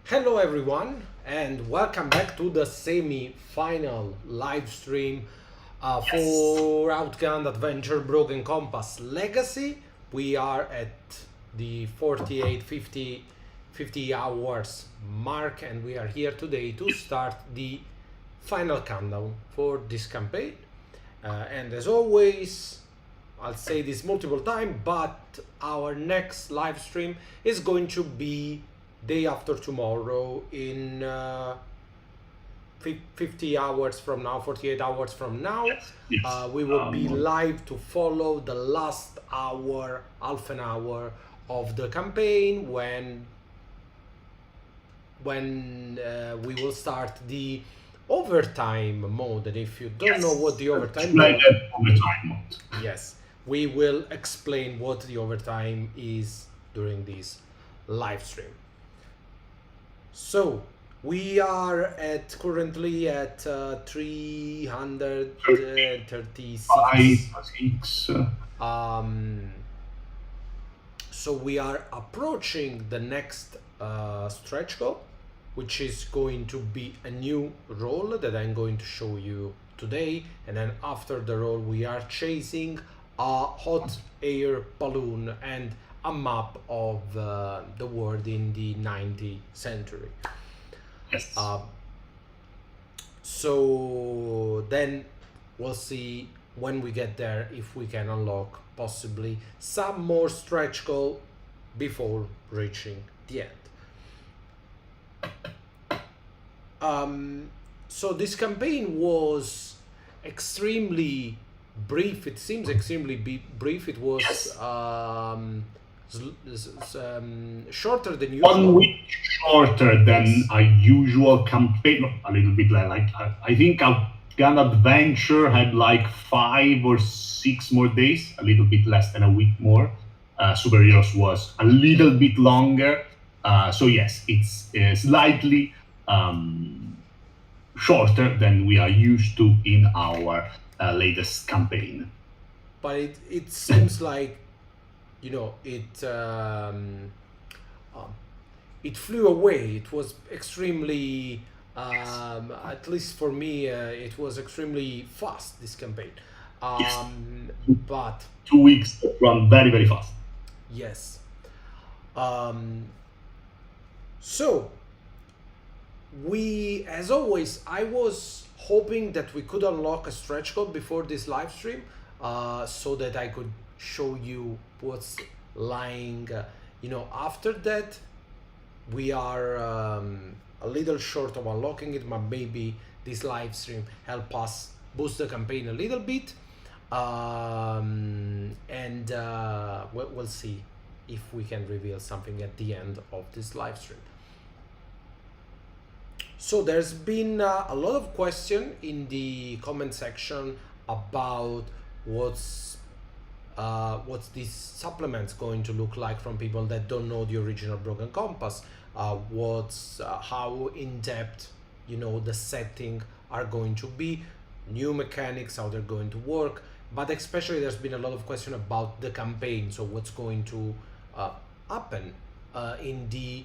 Hello everyone and welcome back to the semi-final live stream Yes. for Outgunned Adventure Broken Compass Legacy. We are at the 48, 50 hours mark and we are here today to start the final countdown for this campaign. And as always, I'll say this multiple times, but our next live stream is going to be day after tomorrow in 50 hours from now, 48 hours from now. Yes. Yes. We will be live to follow the last hour, half an hour of the campaign when we will start the overtime mode. And if you don't know what the overtime Like mode, that overtime mode. yes, we will explain what the overtime is during this live stream. So we are at currently at 5, 336. 6. Um, so we are approaching the next stretch goal, which is going to be a new role that I'm going to show you today. And then after the role, we are chasing a hot air balloon and a map of the world in the 19th century. Yes. So then we'll see when we get there if we can unlock possibly some more stretch goal before reaching the end. So this campaign was extremely brief. It seems extremely brief. It was Yes. shorter than 1 week usual. shorter than Yes. a usual campaign. A little bit like I think Outgunned Adventure had like 5 or 6 more days, a little bit less than a week more. Superheroes was a little bit longer. So yes, it's slightly shorter than we are used to in our latest campaign. But it seems like it flew away. It was extremely at least for me it was extremely fast, this campaign. Yes, But 2 weeks that run very, very fast. yes. um, so we, as always, I was hoping that we could unlock a stretch code before this live stream, so that I could show you what's lying. After that, we are a little short of unlocking it, but maybe this live stream help us boost the campaign a little bit. And we'll see if we can reveal something at the end of this live stream. So there's been a lot of question in the comment section about what's these supplements going to look like from people that don't know the original Broken Compass. What's how in depth the setting are going to be, new mechanics, how they're going to work. But especially there's been a lot of question about the campaign. So what's going to happen in the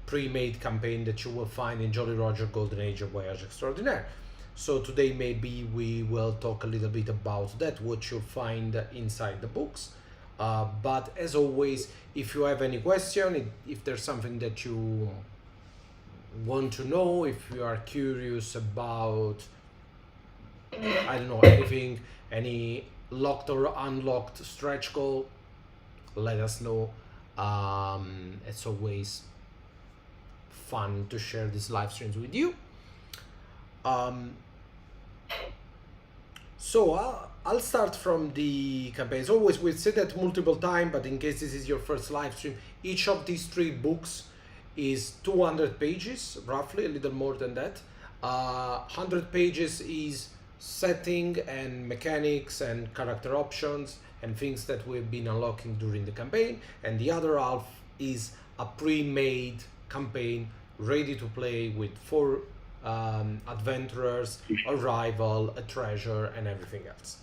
pre-made campaign that you will find in Jolly Roger Golden Age of Voyage Extraordinaire. So today maybe we will talk a little bit about that, what you'll find inside the books. But as always, if you have any question, if there's something that you want to know, if you are curious about, I don't know, anything, any locked or unlocked stretch goal, let us know. It's always fun to share these live streams with you. So I'll start from the campaign. As always, we've said that multiple times, but in case this is your first live stream, each of these 3 books is 200 pages, roughly, a little more than that. 100 pages is setting and mechanics and character options and things that we've been unlocking during the campaign, and the other half is a pre-made campaign ready to play with 4 adventurers, a rival, a treasure, and everything else.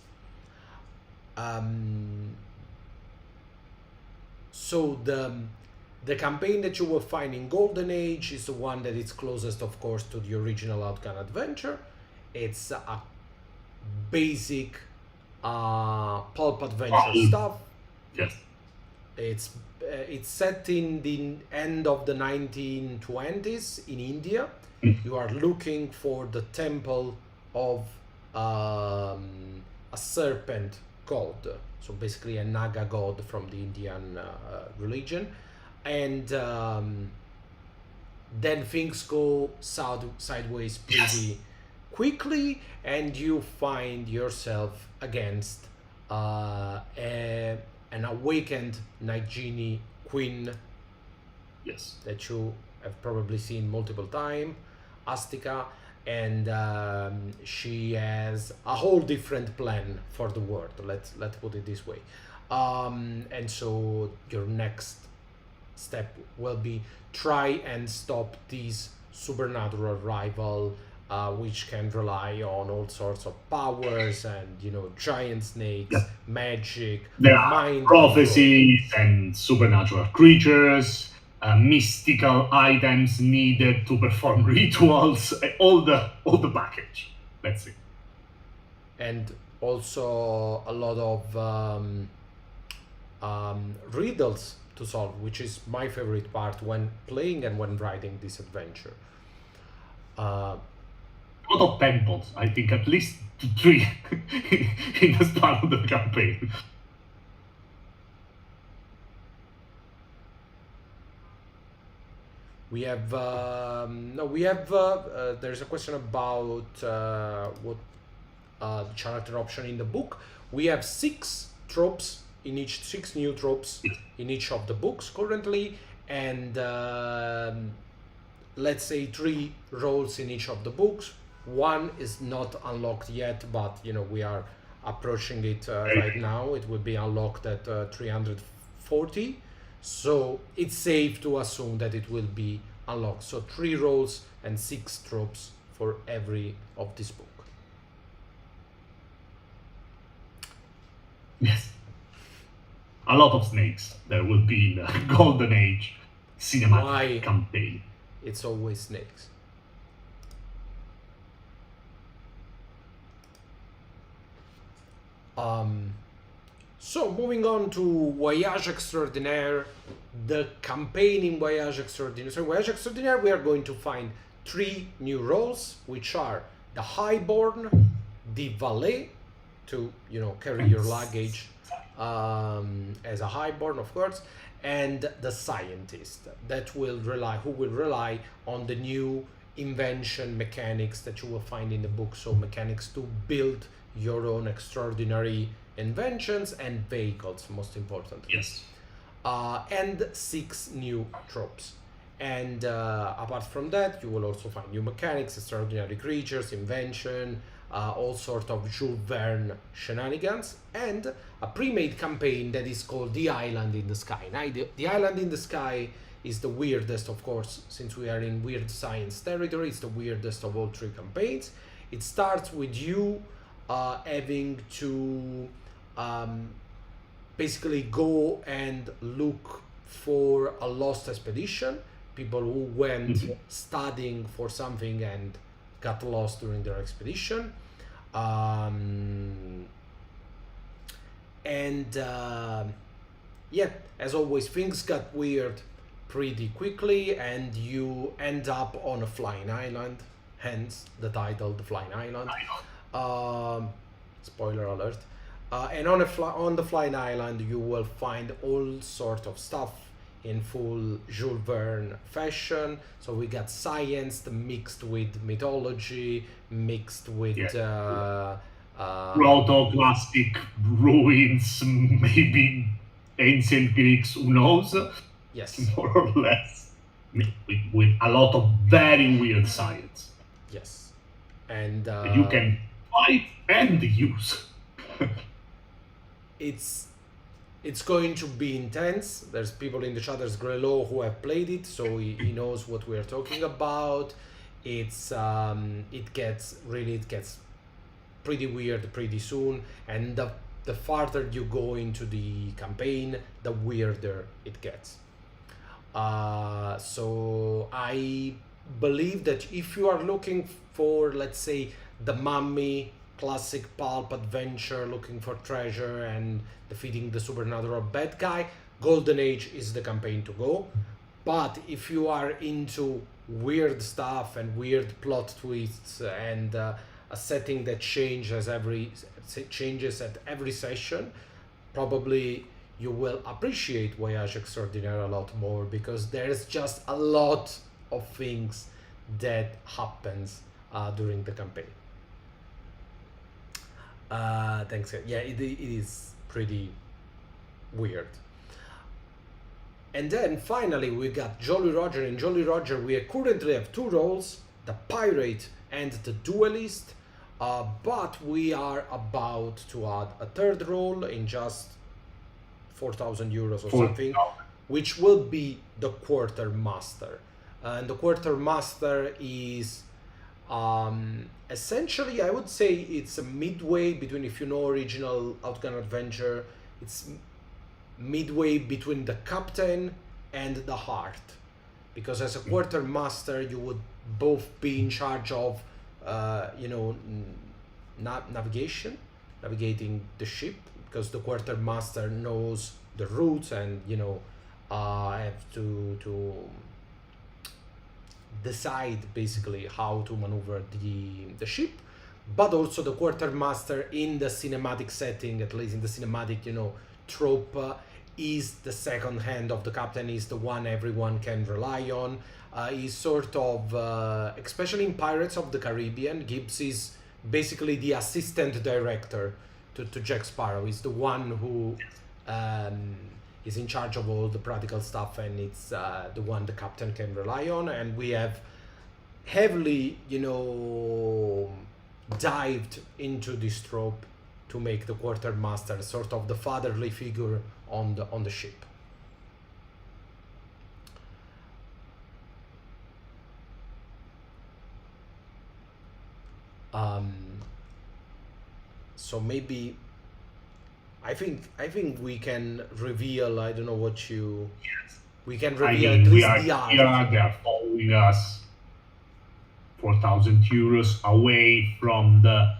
So The campaign that you will find in Golden Age is the one that is closest, of course, to the original Outgunned adventure. It's a basic pulp adventure stuff. Yes. It's set in the end of the 1920s in India. You are looking for the temple of a serpent god, so basically a Naga god from the Indian religion, and then things go sideways pretty quickly, and you find yourself against an awakened Night Genie queen. Yes. That you have probably seen multiple times, Astika, and she has a whole different plan for the world. Let's put it this way. And so your next step will be try and stop this supernatural rival, which can rely on all sorts of powers and giant snakes, magic, there are mind prophecies and supernatural creatures, mystical items needed to perform rituals, all the package. Let's see. And also a lot of riddles to solve, which is my favorite part when playing and when writing this adventure. A lot of temples, I think at least 3 in the start of the campaign. We have there's a question about what character option in the book. We have 6 tropes in each, 6 new tropes in each of the books currently, and let's say 3 roles in each of the books. 1 is not unlocked yet, but we are approaching it right now. It will be unlocked at 340. So it's safe to assume that it will be unlocked. So 3 roles and 6 tropes for every of this book. Yes. A lot of snakes there will be in the Golden Age cinematic campaign. It's always snakes. So moving on to Voyage Extraordinaire, the campaign in Voyage Extraordinaire. So Voyage Extraordinaire, we are going to find 3 new roles, which are the Highborn, the Valet, to carry your luggage as a Highborn, of course, and the Scientist who will rely on the new invention mechanics that you will find in the book. So mechanics to build your own extraordinary inventions and vehicles, most importantly. Yes. And 6 new tropes. And apart from that, you will also find new mechanics, extraordinary creatures, invention, all sort of Jules Verne shenanigans, and a pre-made campaign that is called The Island in the Sky. Now, the Island in the Sky is the weirdest, of course, since we are in weird science territory. It's the weirdest of all 3 campaigns. It starts with you having to basically go and look for a lost expedition, people who went studying for something and got lost during their expedition. As always, things got weird pretty quickly, and you end up on a flying island, hence the title, The Flying Island. Spoiler alert. And on the flying island, you will find all sort of stuff in full Jules Verne fashion. So we got science mixed with mythology, mixed with proto-classic ruins, maybe ancient Greeks, who knows? Yes. More or less. With a lot of very weird science. Yes. And you can fight and use. It's going to be intense. There's people in the chat, there's Grelo, who have played it, so he knows what we're talking about. It gets pretty weird pretty soon, and the farther you go into the campaign, the weirder it gets. So I believe that if you are looking for, let's say, the Mummy classic pulp adventure, looking for treasure and defeating the supernatural bad guy, Golden Age is the campaign to go. But if you are into weird stuff and weird plot twists and a setting that changes at every session, probably you will appreciate Voyage Extraordinaire a lot more, because there's just a lot of things that happens during the campaign. Thanks. Yeah, it is pretty weird. And then finally we got Jolly Roger. In Jolly Roger we currently have two roles, the pirate and the duelist, but we are about to add a third role in just 4,000 euros or something, which will be the quartermaster. And the quartermaster is essentially, I would say it's a midway between, if you know original Outgunned Adventure, it's midway between the captain and the heart, because as a quartermaster you would both be in charge of navigating the ship, because the quartermaster knows the routes and have to decide basically how to maneuver the ship. But also the quartermaster in the cinematic setting, at least in the cinematic trope, is the second hand of the captain, is the one everyone can rely on. He's sort of, especially in Pirates of the Caribbean, Gibbs is basically the assistant director to Jack Sparrow. He's the one who is in charge of all the practical stuff, and it's the one the captain can rely on. And we have heavily, dived into this trope to make the quartermaster sort of the fatherly figure on the ship. So maybe I think we can reveal. I don't know what you. Yes. We can reveal at least the art. Here, they are following us 4,000 euros away from the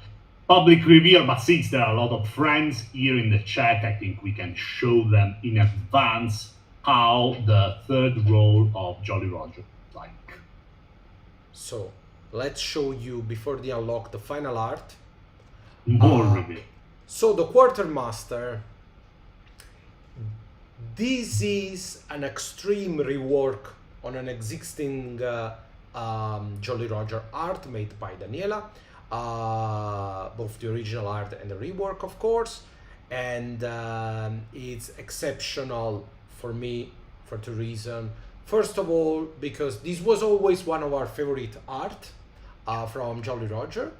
public reveal, but since there are a lot of friends here in the chat, I think we can show them in advance how the third role of Jolly Roger is like. So let's show you before the unlock the final art. More reveal. So the quartermaster, this is an extreme rework on an existing Jolly Roger art made by Daniela. Both the original art and the rework, of course, and it's exceptional for me for two reasons. First of all, because this was always one of our favorite art from Jolly Roger,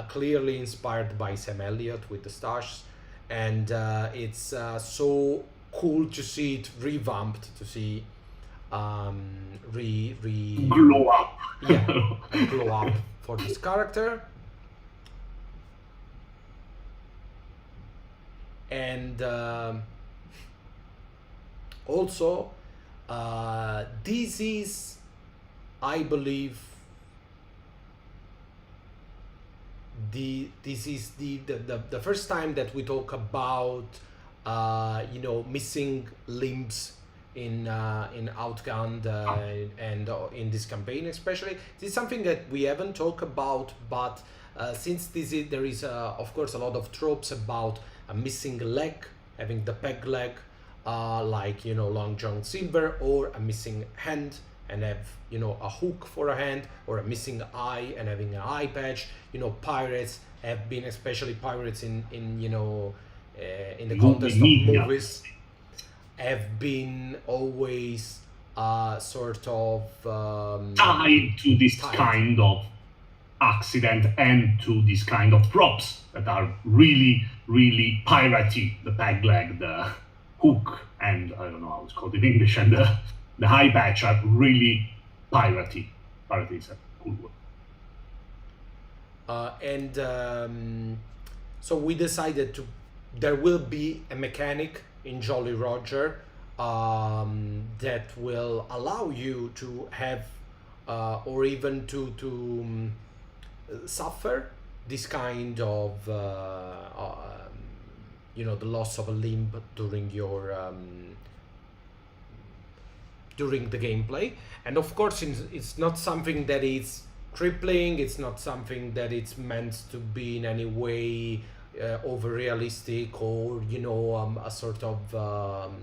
clearly inspired by Sam Elliott with the stars, and it's so cool to see it revamped, to see glow up. Yeah, glow up for this character. And also this is, I believe, this is the first time that we talk about missing limbs in Outgunned and in this campaign especially. This is something that we haven't talked about, but since there is of course a lot of tropes about a missing leg, having the peg leg, like Long John Silver, or a missing hand and have a hook for a hand, or a missing eye and having an eye patch. Pirates have been, especially pirates in the context of movies, have been always sort of tied to this kind of accident and to this kind of props that are really, really piratey. The peg leg, the hook, and I don't know how it's called in English, and the high patch are really piratey. Piratey is a cool word. So we decided there will be a mechanic in Jolly Roger that will allow you to have or even to suffer this kind of the loss of a limb during your during the gameplay. And of course it's not something that is crippling, it's not something that it's meant to be in any way over realistic or a sort of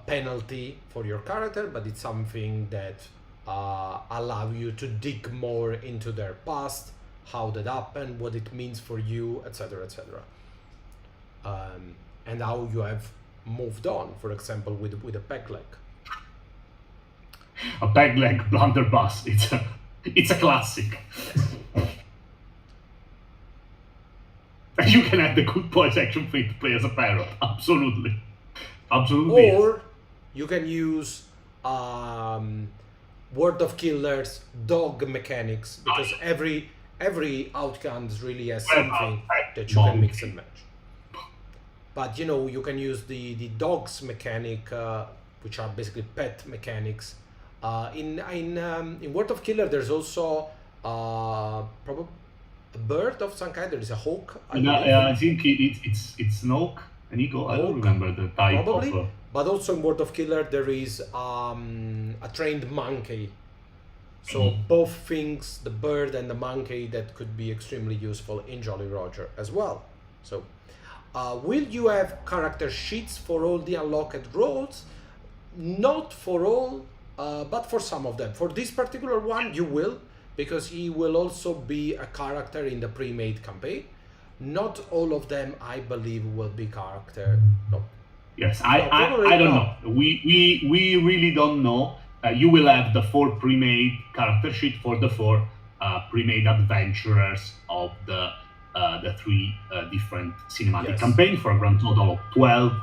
penalty for your character, but it's something that allow you to dig more into their past, how that happened, what it means for you, etc., etc., and how you have moved on, for example, with a peg leg. A peg leg blunderbuss. It's a classic. And you can have the good boys action figure to play as a parrot. Absolutely. Absolutely. Or you can use World of Killers dog mechanics, because every Outgunned really has something that you can mix and match. But you can use the dogs mechanic, which are basically pet mechanics. In World of Killer, there's also probably a bird of some kind. There is a hawk. I think it's an oak, an eagle. I don't remember the type probably. of. But also in World of Killer, there is a trained monkey. So both things, the bird and the monkey, that could be extremely useful in Jolly Roger as well. So, will you have character sheets for all the unlocked roles? Not for all, but for some of them. For this particular one, you will, because he will also be a character in the pre-made campaign. Not all of them, I believe, will be character. No. Yes, I don't know. We really don't know. You will have the 4 pre-made character sheet for the 4 pre-made adventurers of the 3 different cinematic campaigns, for a grand total of 12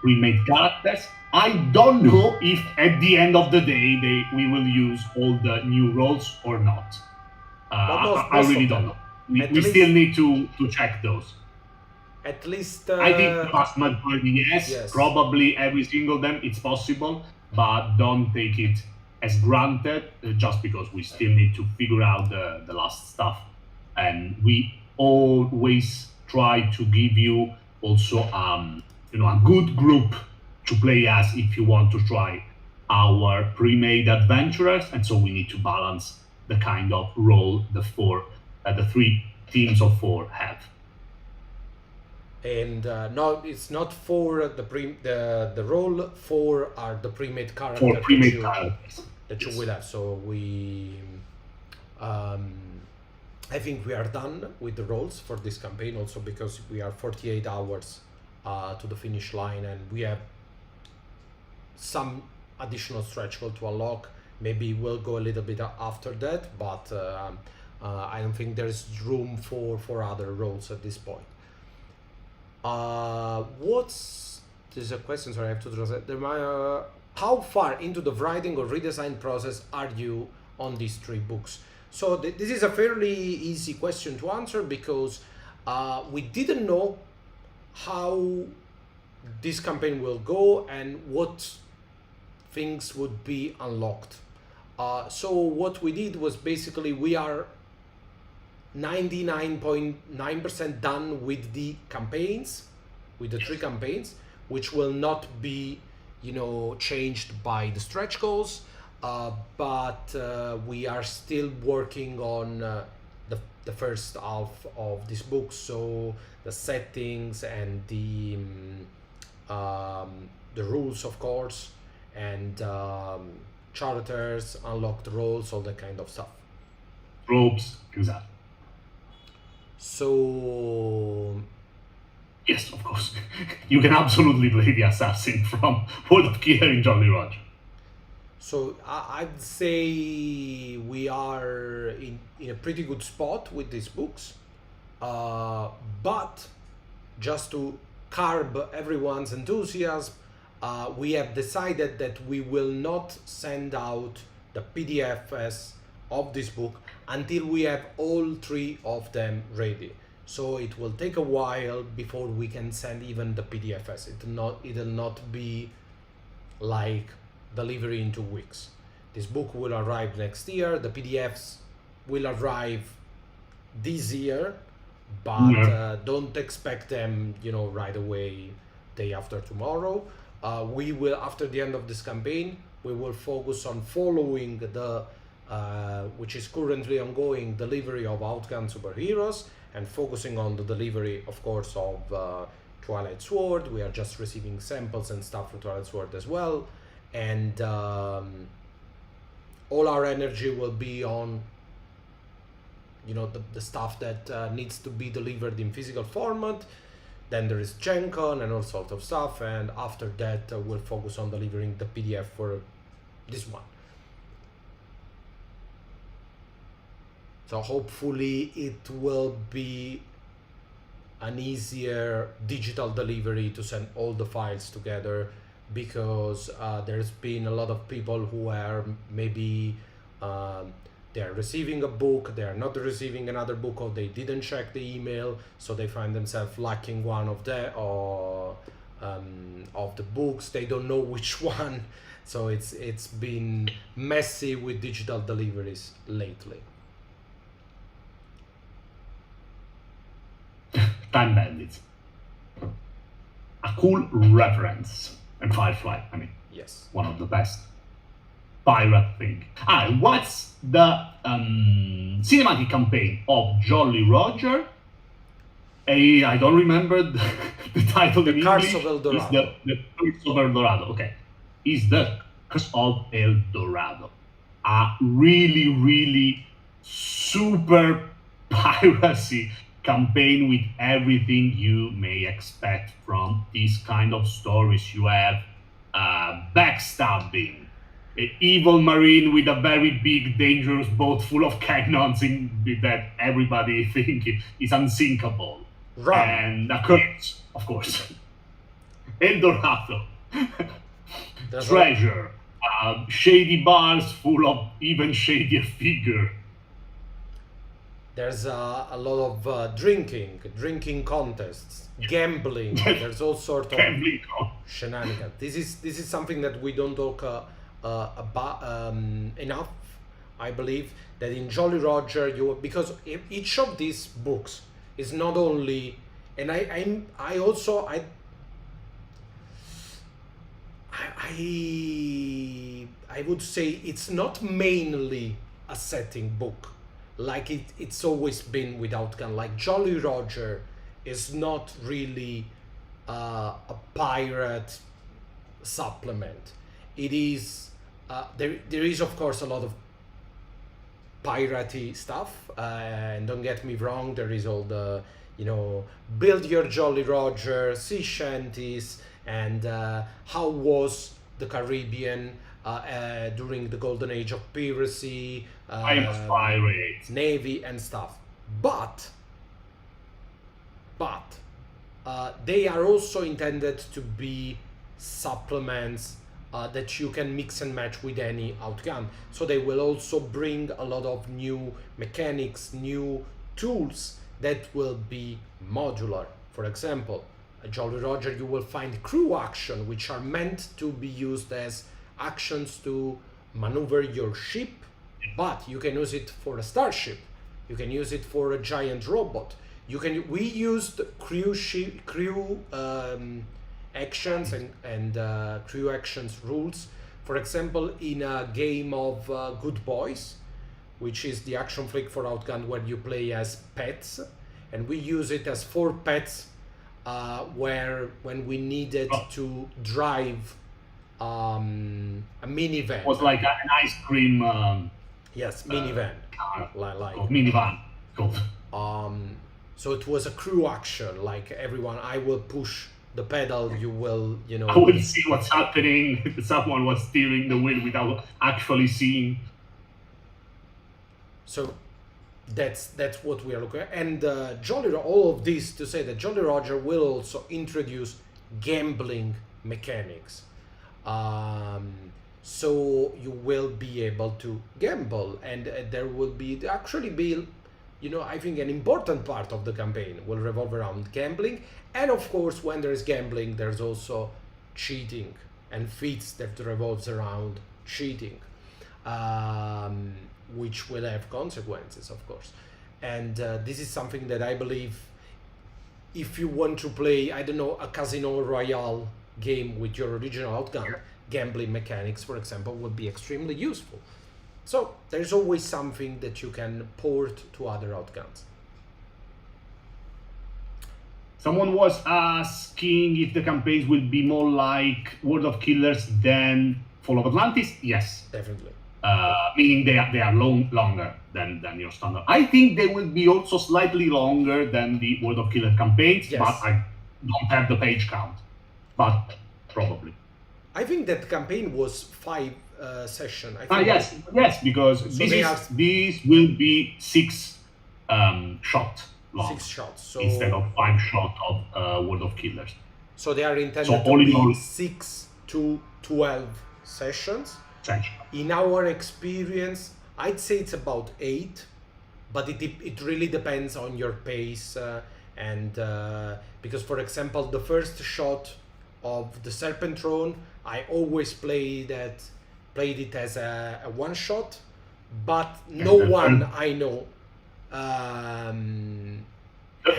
pre-made characters. I don't know if at the end of the day we will use all the new roles or not. I really don't know. We still need to check those. At least I think the vast majority, yes, probably every single them, it's possible, but don't take it as granted just because we still need to figure out the last stuff. And we always try to give you also a good group to play as if you want to try our pre-made adventurers, and so we need to balance the kind of role the 3 teams of 4 have. And no, it's not for the role. 4 are the pre-made characters. 4 pre-made characters that you will have. So we, I think we are done with the roles for this campaign. Also because we are 48 hours to the finish line, and we have some additional stretch goal to unlock. Maybe we'll go a little bit after that, but I don't think there's room for other roles at this point. There's a question, sorry, I have to translate. How far into the writing or redesign process are you on these 3 books? So this is a fairly easy question to answer, because we didn't know how this campaign will go and what things would be unlocked. So what we did was basically we are 99.9% done with the campaigns, with the 3 campaigns, which will not be changed by the stretch goals, but we are still working on the first half of this book, so the settings and the rules, of course, and characters, unlocked roles, all that kind of stuff. Ropes, exactly. So yes, of course, you can absolutely play the assassin from World of Killer in Jolly Roger. So I'd say we are in a pretty good spot with these books, but just to curb everyone's enthusiasm, we have decided that we will not send out the PDFs of this book until we have all 3 of them ready. So it will take a while before we can send even the PDFs. It'll not be like delivery in 2 weeks. This book will arrive next year. The PDFs will arrive this year, but don't expect them, right away, day after tomorrow. We will, after the end of this campaign, we will focus on following the, which is currently ongoing, delivery of Outgunned Superheroes, and focusing on the delivery, of course, of Twilight Sword. We are just receiving samples and stuff for Twilight Sword as well, and all our energy will be on the stuff that needs to be delivered in physical format. Then there is Gen Con and all sorts of stuff, and after that we'll focus on delivering the PDF for this one. So hopefully it will be an easier digital delivery to send all the files together, because there's been a lot of people who are maybe they are receiving a book, they are not receiving another book, or they didn't check the email, so they find themselves lacking one of the books. They don't know which one, so it's been messy with digital deliveries lately. Time Bandits. A cool reference. And Firefly, Yes. one of the best pirate thing. What's the cinematic campaign of Jolly Roger? I don't remember the title in Curse English. of El Dorado. It's the Curse of El Dorado. Okay, is the Curse of El Dorado a really, really super piracy campaign with everything you may expect from these kind of stories? You have backstabbing, an evil marine with a very big, dangerous boat full of cannons that everybody think is unsinkable. Rum. And a curse, of course. El Dorado. There's Treasure. Shady bars full of even shadier figure. There's a lot of drinking contests, gambling. There's all sorts of Gambling. shenanigans. This is something that we don't talk about enough. I believe that in Jolly Roger, because each of these books is not only, and I would say it's not mainly a setting book, like it's always been with Outgunned. Like Jolly Roger is not really a pirate supplement. It is there is of course a lot of piratey stuff, and don't get me wrong, there is all the build your Jolly Roger, sea shanties, and how was the Caribbean during the golden age of piracy, Pirates. navy and stuff, but they are also intended to be supplements that you can mix and match with any Outgunned. So they will also bring a lot of new mechanics, new tools that will be modular. For example, at Jolly Roger you will find crew action, which are meant to be used as actions to maneuver your ship, but you can use it for a starship, you can use it for a giant robot. We used crew actions and crew actions rules, for example, in a game of Good Boys, which is the action flick for Outgunned where you play as pets, and we use it as 4 pets when we needed to drive a minivan. It was like an ice cream. Yes, minivan. Like Minivan. Cool. So it was a crew action, like everyone, I will push the pedal, you will, I will see what's happening. Someone was steering the wheel without actually seeing. So that's what we are looking at. And all of this to say that Jolly Roger will also introduce gambling mechanics. So you will be able to gamble, and there will actually be I think an important part of the campaign will revolve around gambling. And of course, when there's gambling, there's also cheating. and feats that revolves around cheating, which will have consequences, of course. And this is something that I believe, if you want to play, I don't know, a Casino Royale game with your original Outgunned gambling mechanics, for example, would be extremely useful. So there's always something that you can port to other Outguns. Someone was asking if the campaigns will be more like World of Killers than Fall of Atlantis. Yes, Definitely. meaning they are longer than your standard. I think they will be also slightly longer than the World of Killers campaigns, Yes. but I don't have the page count. But probably. I think that campaign was 5 session. I think Yes, because this will be 6 shot long 6 shots. So instead of 5 shot of World of Killers. so they are intended So to all in be all- 6 to 12 sessions. Section. In our experience, I'd say it's about 8, but it really depends on your pace and because, for example, the first shot of the Serpent Throne, I always played it as a one shot, but no the one third- I know.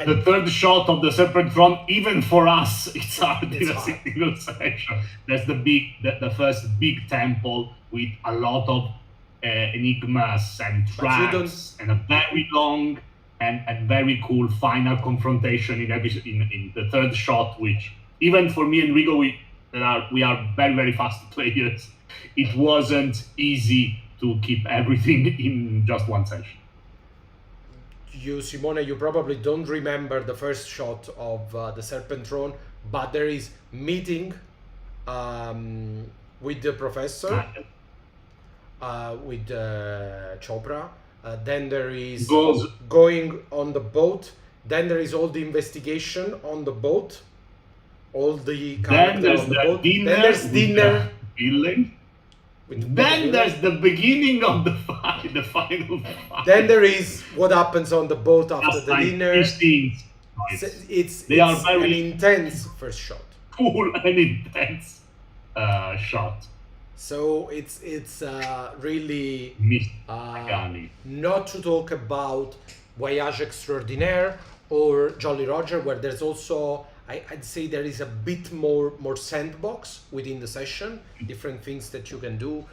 The third shot of the Serpent Throne, even for us, it's hard in It's a hard. single section. That's the first big temple with a lot of enigmas and But you traps and a very long and very cool final confrontation in the third shot, which even for me and Rigo, we are very, very fast players. It wasn't easy to keep everything in just one session. You, Simone, you probably don't remember the first shot of the Serpent Throne, but there is meeting with the professor, with Chopra. Then there is Goes going on the boat. Then there is all the investigation on the boat. All the Then characters there's on the the boat. dinner. Then there's with dinner. the villain. With the Then villain. there's the beginning of the fight, the final fight. Then there is what happens on the boat after Just the like dinner. 15 It's They are an very- intense first shot. cool and intense shot. So it's really Mr. not to talk about Voyage Extraordinaire or Jolly Roger, where there's also I'd say there is a bit more sandbox within the session, different things that you can do.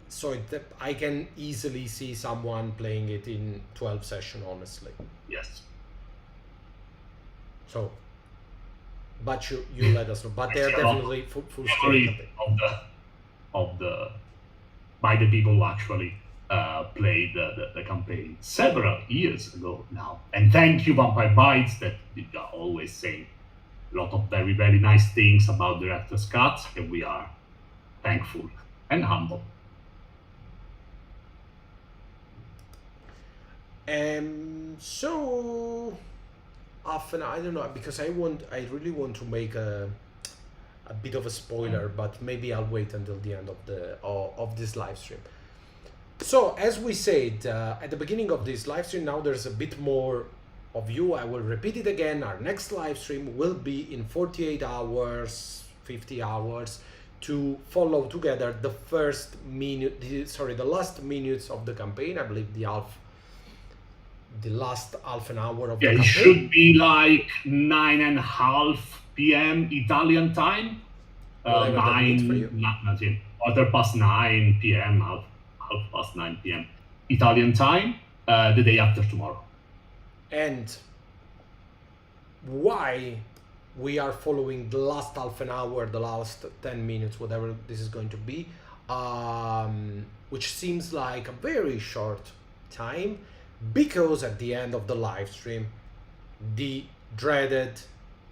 So I can easily see someone playing it in 12 session, honestly. Yes. So, but you let us know. But they're It's a lot. definitely full scale Story campaign. of the by the people who actually played the campaign several years ago now. And thank you, Vampire Bites, that you are always saying a lot of very, very nice things about Director's Cut, and we are thankful and humble. So often I don't know, because I really want to make a bit of a spoiler, but maybe I'll wait until the end of this live stream. So as we said at the beginning of this live stream, now there's a bit more of you. I will repeat it again. Our next live stream will be in 48 hours, 50 hours, to follow together the the last minutes of the campaign. I believe the last half an hour of the Yeah, it campaign. should be like 9:30 p.m. Italian time. Whatever that means for you. Not yet. 9:15 p.m. half past 9 p.m. Italian time, the day after tomorrow. And why we are following the last half an hour, the last 10 minutes, whatever this is going to be, which seems like a very short time, because at the end of the live stream, the dreaded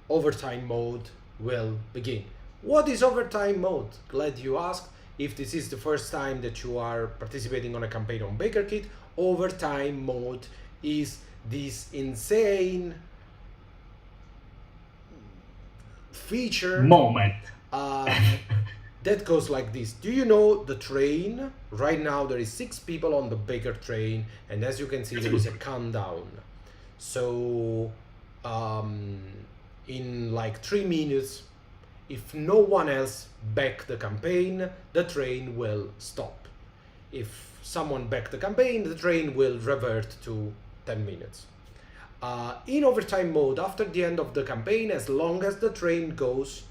overtime mode will begin. What is overtime mode? Glad you asked. If this is the first time that you are participating on a campaign on Backerkit, overtime mode is this insane feature Moment. that goes like this. Do you know the train? Right now there is 6 people on the Baker train, and as you can see there is a countdown. So in like 3 minutes If no one else back the campaign, the train will stop. If someone back the campaign, the train will revert to 10 minutes. In overtime mode, after the end of the campaign, as long as the train goes,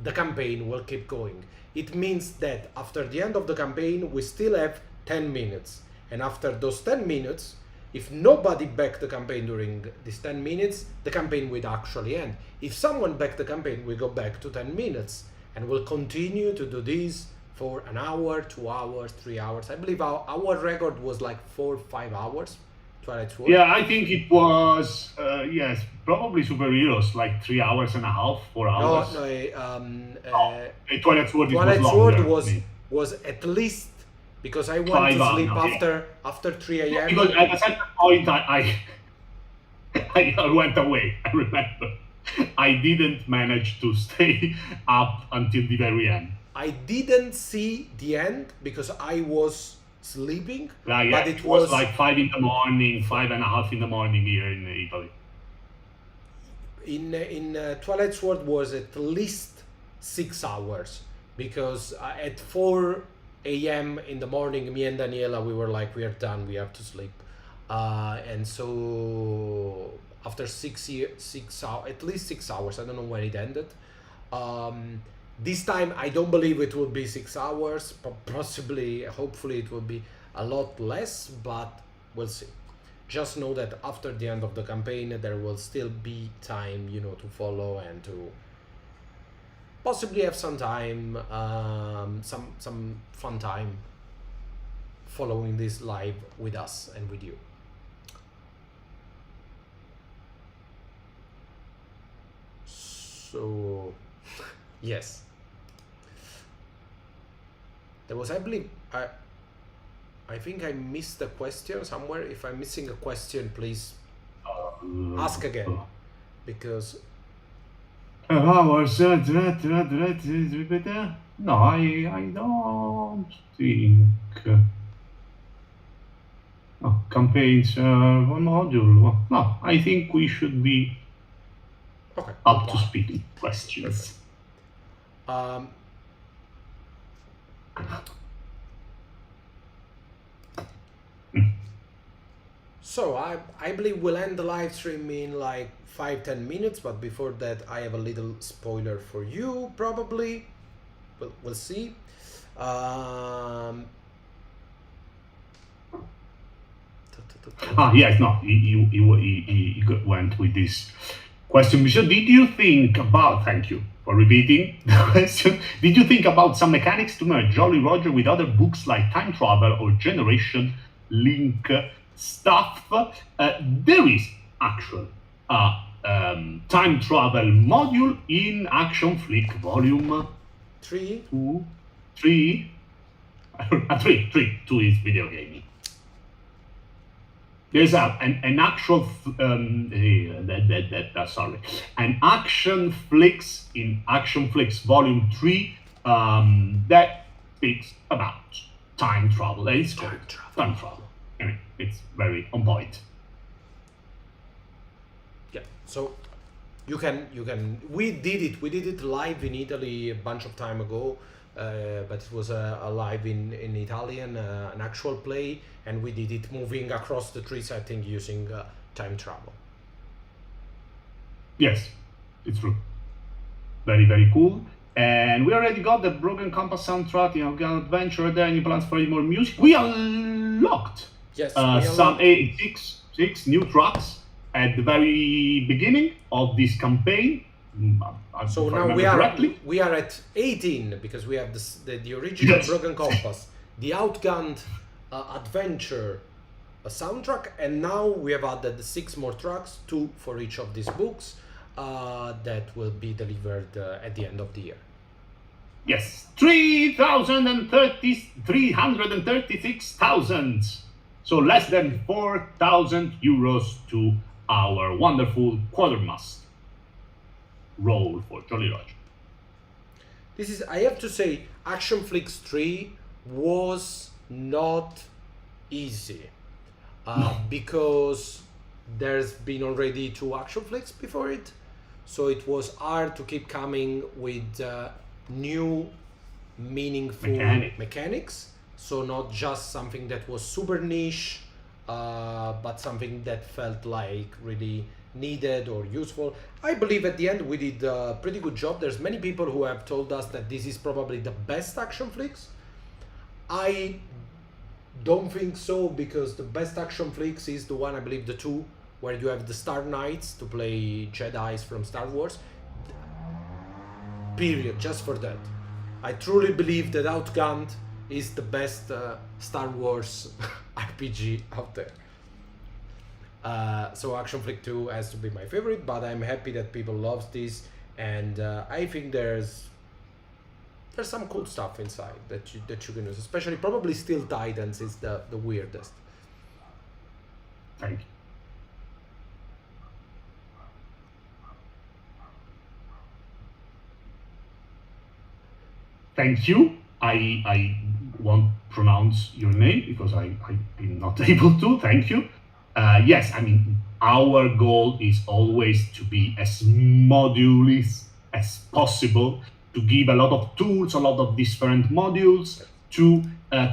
the campaign will keep going. It means that after the end of the campaign, we still have 10 minutes. And after those 10 minutes, if nobody backed the campaign during these 10 minutes, the campaign will actually end. If someone backed the campaign, we go back to 10 minutes and we'll continue to do this for an hour, 2 hours, 3 hours. I believe our record was like 4 or 5 hours. Twilight Sword. Yeah, I think it was, yes, probably superheroes, like 3 hours and a half, 4 hours. Twilight Sword, Twilight was Sword longer. was at least, because I went 5 to sleep hours, after 3 a.m. Because at a certain point, I went away. I remember. I didn't manage to stay up until the very end. I didn't see the end because I was sleeping, Yeah, but it was like 5 in the morning, 5:30 in the morning here in Italy. In Twilight Sword was at least 6 hours, because at 4 a.m. in the morning, me and Daniela, we were like, we are done, we have to sleep, and so after 6 hours, at least 6 hours, I don't know when it ended. This time I don't believe it will be 6 hours, but possibly, hopefully it will be a lot less, but we'll see. Just know that after the end of the campaign, there will still be time, to follow and to possibly have some time, some fun time following this live with us and with you. So, yes. There was, I believe, I think I missed a question somewhere. If I'm missing a question, please ask again, because hours. No, I don't think. No, campaigns, one module. No, I think we should be okay, up to speed with questions. So I believe we'll end the live stream in like 5-10 minutes, but before that I have a little spoiler for you, probably. We'll see. Yes, no, he went with this question. So did you think about, thank you for repeating the question, did you think about some mechanics to merge Jolly Roger with other books like Time Travel or Generation Link stuff? There is actual time travel module in Action Flick Volume 3? 2? 3? 3. 2 is video gaming. There's an actual an Action Flicks in Action Flicks Volume 3 that speaks about time travel. It's called time travel. I mean, it's very on point. Yeah. So you can we did it live in Italy a bunch of time ago, but it was a live in Italian, an actual play, and we did it moving across the 3 setting using time travel. Yes, it's true. Very, very cool. And we already got the Broken Compass soundtrack in Outgunned Adventure. Are there any plans for any more music? We unlocked some 6 new tracks at the very beginning of this campaign. So now we are at 18, because we have the original Broken Compass, the Outgunned Adventure soundtrack, and now we have added 6 more tracks, 2 for each of these books, that will be delivered at the end of the year. Yes, 336,000. So less than 4,000 euros to our wonderful Quatermass role for Jolly Roger. This is, I have to say, Action Flicks 3 was not easy, because there's been already 2 Action Flicks before it. so it was hard to keep coming with new meaningful mechanics. So not just something that was super niche, but something that felt like really needed or useful. I believe at the end we did a pretty good job. There's many people who have told us that this is probably the best action flicks. I don't think so, because the best action flicks is the one, I believe, the two where you have the Star Knights to play Jedis from Star Wars. Period. Just for that, I truly believe that Outgunned is the best Star Wars RPG out there. So Action Flick 2 has to be my favorite, but I'm happy that people love this, and I think there's some cool stuff inside that you can use, especially probably Steel Titans is the weirdest. Thank you. Thank you. I won't pronounce your name because I'm not able to. Thank you. Yes, I mean, our goal is always to be as modular as possible, to give a lot of tools, a lot of different modules to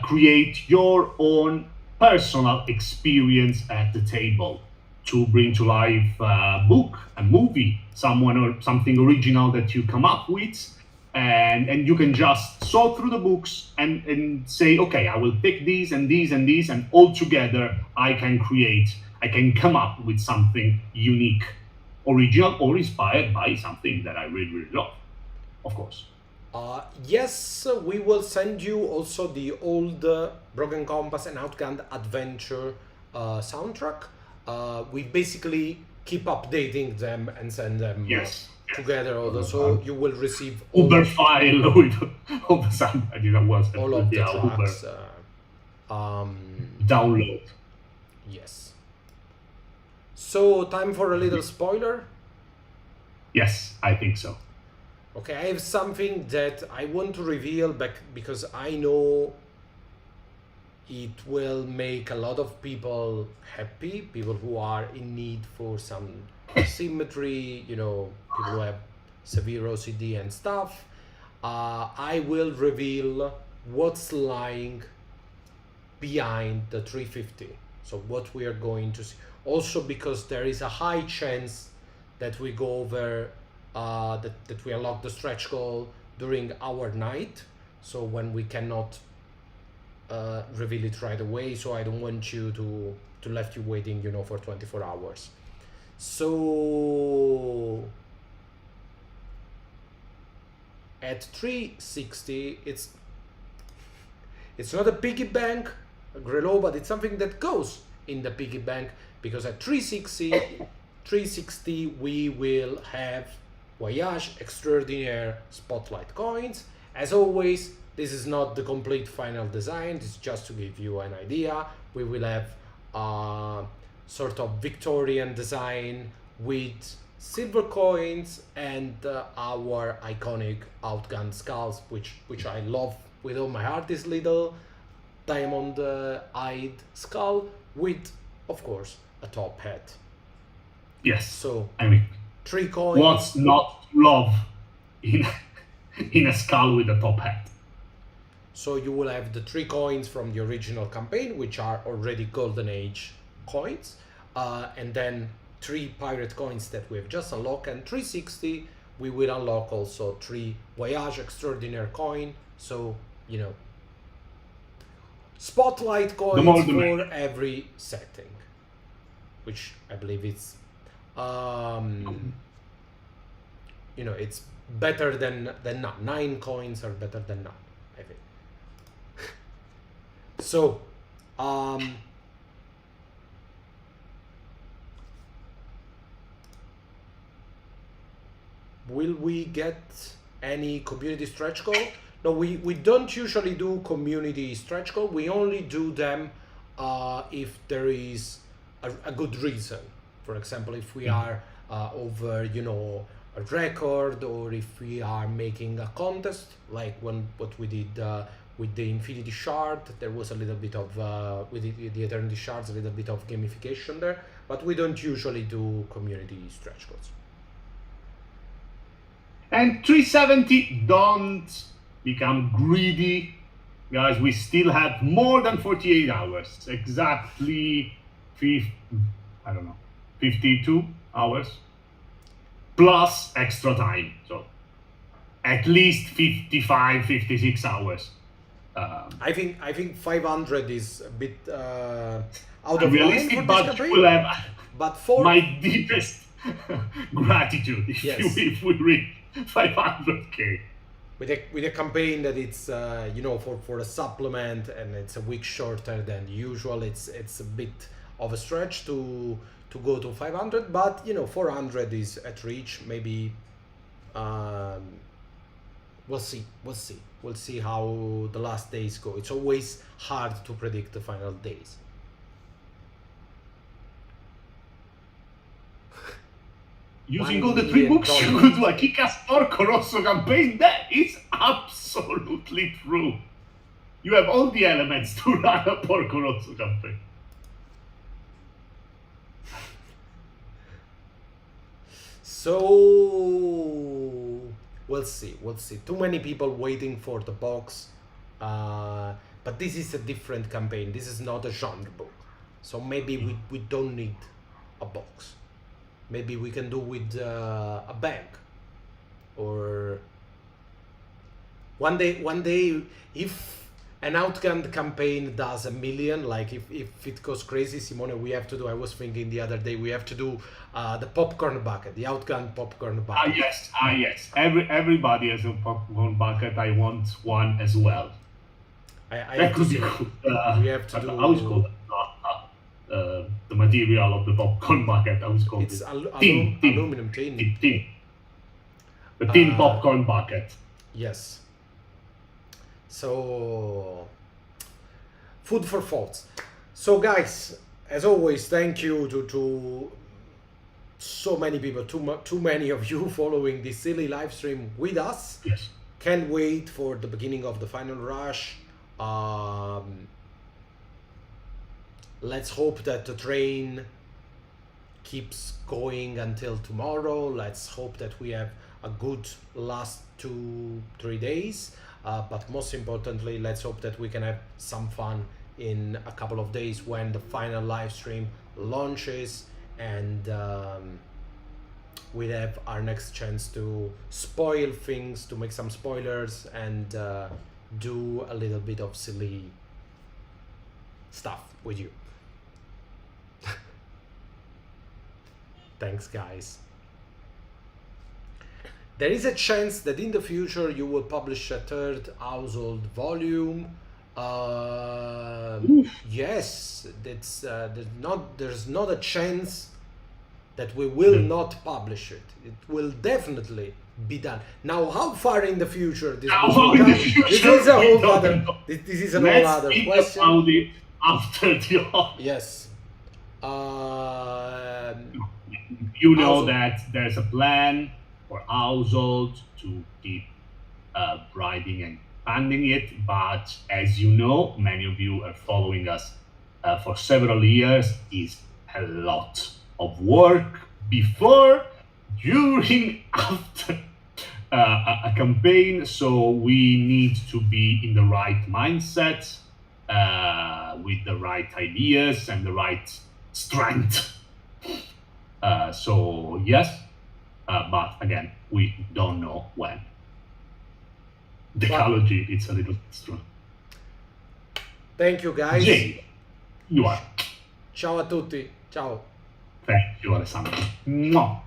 create your own personal experience at the table, to bring to life a book, a movie, someone or something original that you come up with. And you can just sort through the books and say, okay, I will pick these and these and these, and all together I can come up with something unique, original, or inspired by something that I really, really love, of course. Yes, we will send you also the old Broken Compass and Outgunned Adventure soundtrack. We basically keep updating them and send them. Yes. Together, although, so you will receive Uber file with all the sound. I didn't was all of the tracks. Download. Yes. So time for a little spoiler. Yes, I think so. Okay, I have something that I want to reveal back because I know it will make a lot of people happy. People who are in need for some symmetry, people who have severe OCD and stuff. I will reveal what's lying behind the 350. So what we are going to see. Also because there is a high chance that we go over, that we unlock the stretch goal during our night. So when we cannot reveal it right away. So I don't want you to left you waiting, for 24 hours. So at 360, it's not a piggy bank, a Grelo, but it's something that goes in the piggy bank, because at 360 we will have Voyage Extraordinaire Spotlight coins. As always, this is not the complete final design, it's just to give you an idea. We will have sort of Victorian design with silver coins and our iconic Outgunned skulls, which I love with all my heart. This little diamond-eyed skull with, of course, a top hat. Yes. So I mean, 3 coins. What's not love in a skull with a top hat? So you will have the 3 coins from the original campaign, which are already Golden Age coins, and then 3 pirate coins that we have just unlocked, and 360 we will unlock also 3 Voyage Extraordinaire coin. So spotlight coins for every setting, which I believe it's it's better than none. 9 coins are better than none, I think. So will we get any community stretch goal? No, we don't usually do community stretch goal. We only do them if there is a good reason. For example, if we are over, a record, or if we are making a contest, like what we did with the Infinity Shard. There was a little bit of, with the Eternity Shards, a little bit of gamification there, but we don't usually do community stretch goals. And 370, don't become greedy. Guys, we still have more than 48 hours. Exactly 52 hours. Plus extra time. So at least 55, 56 hours. I think 500 is a bit out of line Realistic, for this but campaign. we'll have But for my deepest gratitude if, Yes. if we reach 500k. with a campaign that it's for a supplement and it's a week shorter than usual, it's a bit of a stretch to go to 500, but 400 is at reach. Maybe we'll see how the last days go. It's always hard to predict the final days. Using $1 all the three million. books you could do a kick-ass Porco Rosso campaign. That is absolutely true. You have all the elements to run a Porco Rosso campaign. So we'll see. Too many people waiting for the box, but this is a different campaign. This is not a genre book, so maybe we don't need a box. Maybe we can do with a bank, or one day if an Outgunned campaign does 1 million, like if it goes crazy, Simone, we have to do. I was thinking the other day we have to do the popcorn bucket, the Outgunned popcorn bucket. Yes. Everybody has a popcorn bucket. I want one as well. I That have to could be see. cool. We have to do. How is called the material of the popcorn bucket? How is called It's it? aluminum tin. Tin. The tin popcorn bucket. Yes. So, food for thoughts. So, guys, as always, thank you to so many people, too many of you following this silly live stream with us. Yes. Can't wait for the beginning of the final rush. Let's hope that the train keeps going until tomorrow. Let's hope that we have a good last 2-3 days. But most importantly, let's hope that we can have some fun in a couple of days when the final live stream launches, and we'll have our next chance to spoil things, to make some spoilers, and do a little bit of silly stuff with you. Thanks, guys. There is a chance that in the future you will publish a third household volume. Yes, that's there's not a chance that we will not publish it. It will definitely be done. Now, how far in the future this will come? This is a whole other. This is an whole other question. About it after the Yes. You know Household. that there's a plan for household to keep writing and expanding it, but as you know, many of you are following us for several years, is a lot of work before, during, after a campaign. So we need to be in the right mindset, with the right ideas and the right strength. So yes, but again, we don't know when. Decalogy, it's a little strong. Thank you, guys. Jay, you are. Ciao a tutti. Ciao. Thank you, Alessandro. Mwah.